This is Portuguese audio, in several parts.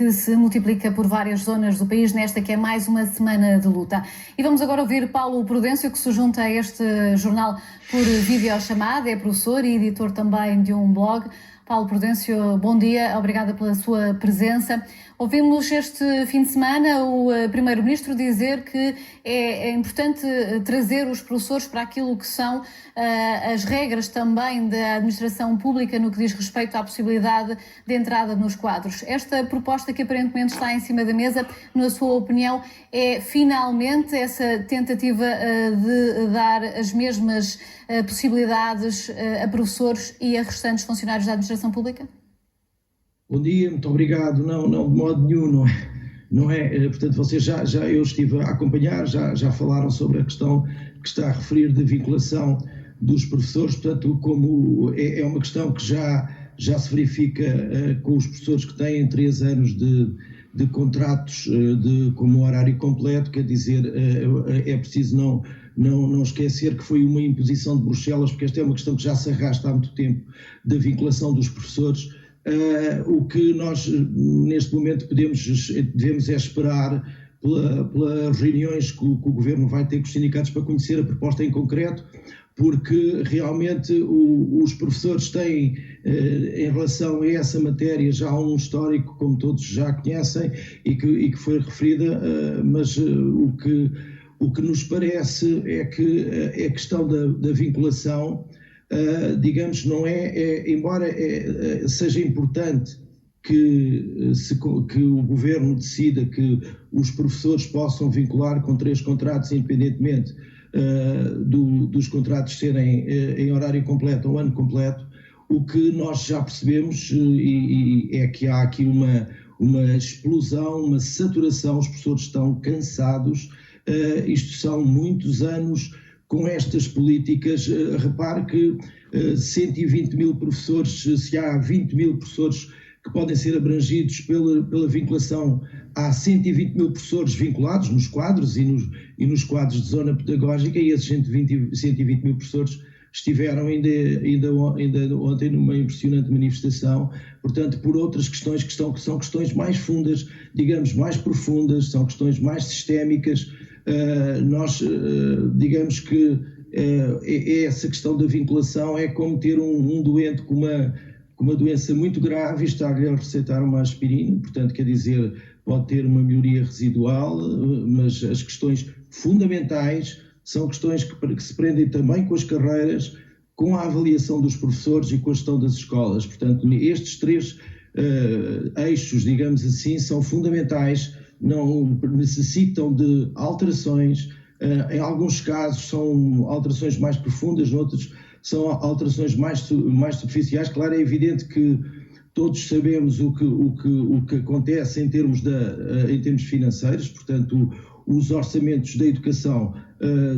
que se multiplica por várias zonas do país nesta que é mais uma semana de luta. E vamos agora ouvir Paulo Prudêncio, que se junta a este jornal por videochamada, é professor e editor também de um blog. Paulo Prudêncio, bom dia, obrigada pela sua presença. Ouvimos este fim de semana o Primeiro-Ministro dizer que é importante trazer os professores para aquilo que são as regras também da administração pública no que diz respeito à possibilidade de entrada nos quadros. Esta proposta que aparentemente está em cima da mesa, na sua opinião, é finalmente essa tentativa de dar as mesmas possibilidades a professores e a restantes funcionários da administração pública? Bom dia, muito obrigado. Não, de modo nenhum, não é. Portanto, vocês eu estive a acompanhar, já falaram sobre a questão que está a referir de vinculação dos professores, portanto, como é uma questão que já se verifica com os professores que têm 3 anos de contratos como horário completo, quer dizer, é preciso não esquecer que foi uma imposição de Bruxelas, porque esta é uma questão que já se arrasta há muito tempo, da vinculação dos professores. O que nós neste momento devemos é esperar pelas reuniões que o Governo vai ter com os sindicatos para conhecer a proposta em concreto, porque realmente os professores têm, em relação a essa matéria, já um histórico, como todos já conhecem, e que foi referida, mas o que nos parece é que a questão da vinculação, digamos, não embora seja importante que o Governo decida que os professores possam vincular com 3 contratos, independentemente dos contratos serem em horário completo ou ano completo, o que nós já percebemos é que há aqui uma explosão, uma saturação, os professores estão cansados, isto são muitos anos com estas políticas. Repare que 120 mil professores, se há 20 mil professores que podem ser abrangidos pela vinculação, há 120 mil professores vinculados nos quadros e nos quadros de zona pedagógica, e esses 120 mil professores estiveram ainda ontem numa impressionante manifestação, portanto, por outras questões que são questões mais fundas, digamos, mais profundas, são questões mais sistémicas. Nós, digamos que essa questão da vinculação é como ter um doente com uma doença muito grave e estar-lhe a receitar uma aspirina, portanto, quer dizer, pode ter uma melhoria residual, mas as questões fundamentais são questões que se prendem também com as carreiras, com a avaliação dos professores e com a gestão das escolas. Portanto, estes 3 eixos, digamos assim, são fundamentais, não necessitam de alterações. Em alguns casos são alterações mais profundas, noutros são alterações mais superficiais. Claro, é evidente que todos sabemos o que acontece em termos financeiros, portanto, os orçamentos da educação,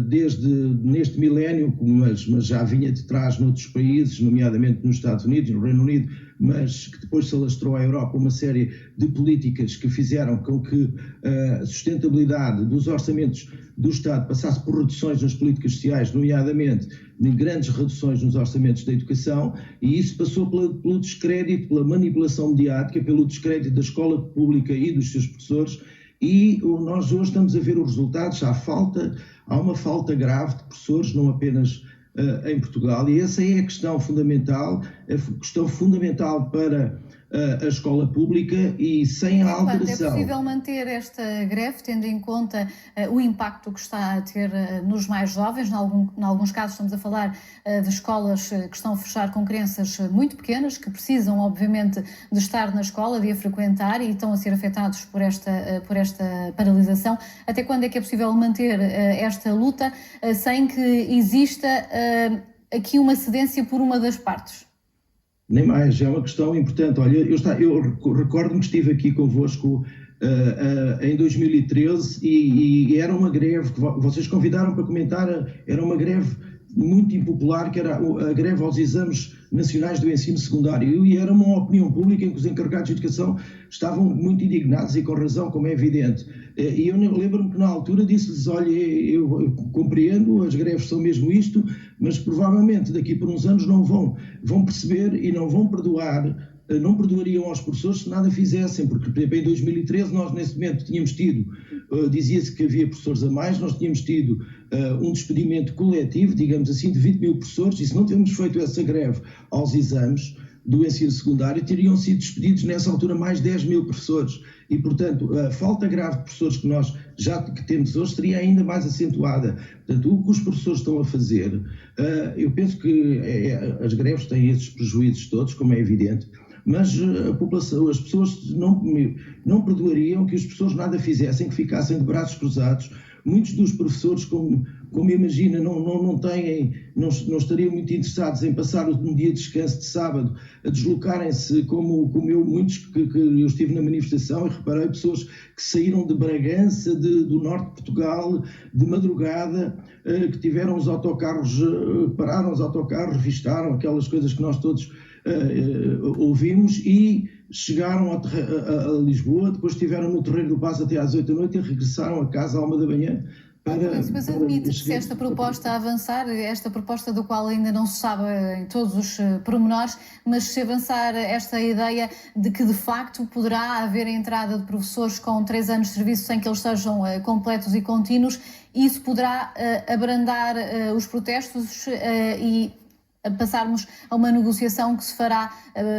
desde neste milénio, mas já vinha de trás noutros países, nomeadamente nos Estados Unidos e no Reino Unido, mas que depois se alastrou à Europa, uma série de políticas que fizeram com que a sustentabilidade dos orçamentos do Estado passasse por reduções nas políticas sociais, nomeadamente em grandes reduções nos orçamentos da educação, e isso passou pelo descrédito, pela manipulação mediática, pelo descrédito da escola pública e dos seus professores. E nós hoje estamos a ver os resultados. Há uma falta grave de professores, não apenas em Portugal, e essa é a questão fundamental para a escola pública, e sem a alteração. É possível manter esta greve, tendo em conta o impacto que está a ter nos mais jovens? Em alguns casos estamos a falar de escolas que estão a fechar com crianças muito pequenas, que precisam, obviamente, de estar na escola, de a frequentar, e estão a ser afetados por esta paralisação. Até quando é que é possível manter esta luta sem que exista aqui uma cedência por uma das partes? Nem mais, é uma questão importante. Olha, eu recordo-me que estive aqui convosco em 2013 e era uma greve que vocês convidaram para comentar, era uma greve muito impopular, que era a greve aos exames nacionais do ensino secundário, e era uma opinião pública em que os encarregados de educação estavam muito indignados, e com razão, como é evidente. E eu lembro-me que na altura disse-lhes: olha, eu compreendo, as greves são mesmo isto, mas provavelmente daqui por uns anos não vão perceber e não vão perdoar não perdoariam aos professores se nada fizessem, porque, por exemplo, em 2013 nós nesse momento tínhamos tido, dizia-se que havia professores a mais, nós tínhamos tido um despedimento coletivo, digamos assim, de 20 mil professores, e se não tivéssemos feito essa greve aos exames do ensino secundário, teriam sido despedidos nessa altura mais 10 mil professores. E, portanto, a falta grave de professores que nós já que temos hoje seria ainda mais acentuada. Portanto, o que os professores estão a fazer, eu penso que as greves têm esses prejuízos todos, como é evidente, mas a população, as pessoas não perdoariam que os professores nada fizessem, que ficassem de braços cruzados. Muitos dos professores, como imagina, não estariam muito interessados em passar um dia de descanso de sábado a deslocarem-se, como eu, muitos que eu estive na manifestação e reparei pessoas que saíram de Bragança, do norte de Portugal, de madrugada, que tiveram os autocarros, pararam os autocarros, revistaram aquelas coisas que nós todos ouvimos e chegaram a Lisboa, depois estiveram no Terreiro do Paço até às 8 da noite e regressaram a casa à 1 da manhã. Mas admite que se esta proposta avançar, esta proposta do qual ainda não se sabe em todos os pormenores, mas se avançar esta ideia de que de facto poderá haver a entrada de professores com 3 anos de serviço sem que eles sejam completos e contínuos, isso poderá abrandar os protestos e passarmos a uma negociação que se fará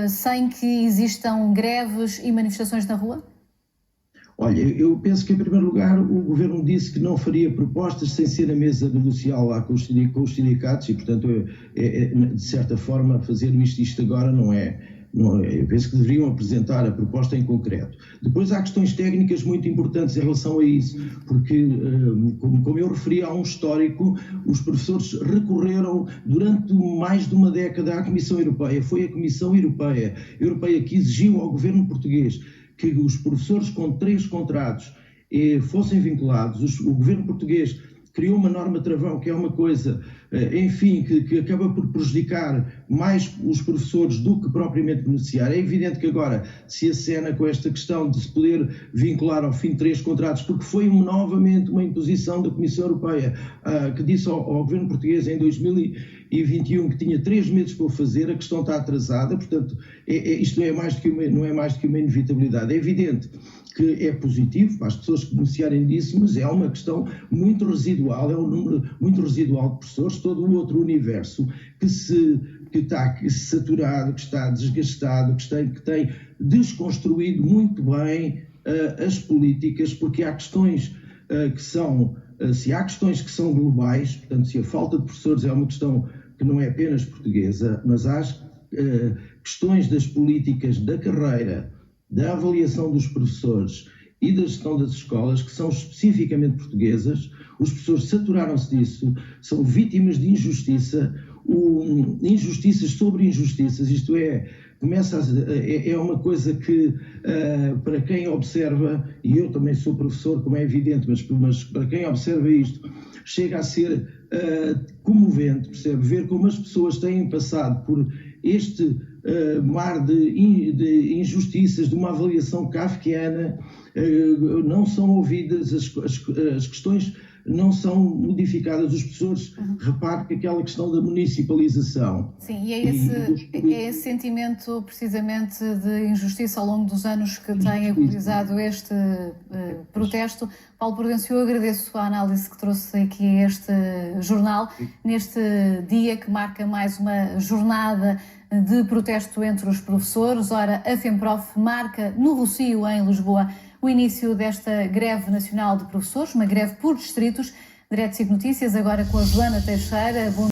sem que existam greves e manifestações na rua? Olha, eu penso que, em primeiro lugar, o Governo disse que não faria propostas sem ser a mesa negocial lá com os sindicatos e, portanto, de certa forma, fazer isto agora não é. Eu penso que deveriam apresentar a proposta em concreto. Depois há questões técnicas muito importantes em relação a isso, porque, como eu referi, há um histórico, os professores recorreram durante mais de uma década à Comissão Europeia. Foi a Comissão Europeia que exigiu ao Governo português que os professores com 3 contratos fossem vinculados. O Governo português criou uma norma travão, que é uma coisa, enfim, que acaba por prejudicar mais os professores do que propriamente beneficiar. É evidente que agora se acena com esta questão de se poder vincular ao fim de 3 contratos, porque foi novamente uma imposição da Comissão Europeia, que disse ao Governo português em 2021 que tinha 3 meses para o fazer, a questão está atrasada, portanto, isto não é mais do que uma inevitabilidade. É evidente que é positivo para as pessoas que beneficiarem disso, mas é uma questão muito residual, é um número muito residual de professores, todo o outro universo que está saturado, que está desgastado, que tem desconstruído muito bem as políticas, porque há questões se há questões que são globais, portanto, se a falta de professores é uma questão que não é apenas portuguesa, mas há questões das políticas da carreira, da avaliação dos professores e da gestão das escolas, que são especificamente portuguesas. Os professores saturaram-se disso, são vítimas de injustiça, injustiças sobre injustiças, isto é, é uma coisa que, para quem observa, e eu também sou professor, como é evidente, mas para quem observa isto, chega a ser comovente, percebe? Ver como as pessoas têm passado por este mar de injustiças, de uma avaliação kafkiana, não são ouvidas, as questões não são modificadas, os professores reparam que aquela questão da municipalização. Sim, e é esse sentimento precisamente de injustiça ao longo dos anos que tem agudizado este protesto. Paulo Prudêncio, eu agradeço a análise que trouxe aqui a este jornal, neste dia que marca mais uma jornada de protesto entre os professores. Ora, a FEMPROF marca no Rossio, em Lisboa, o início desta greve nacional de professores, uma greve por distritos. Direto Sigo Notícias, agora com a Joana Teixeira.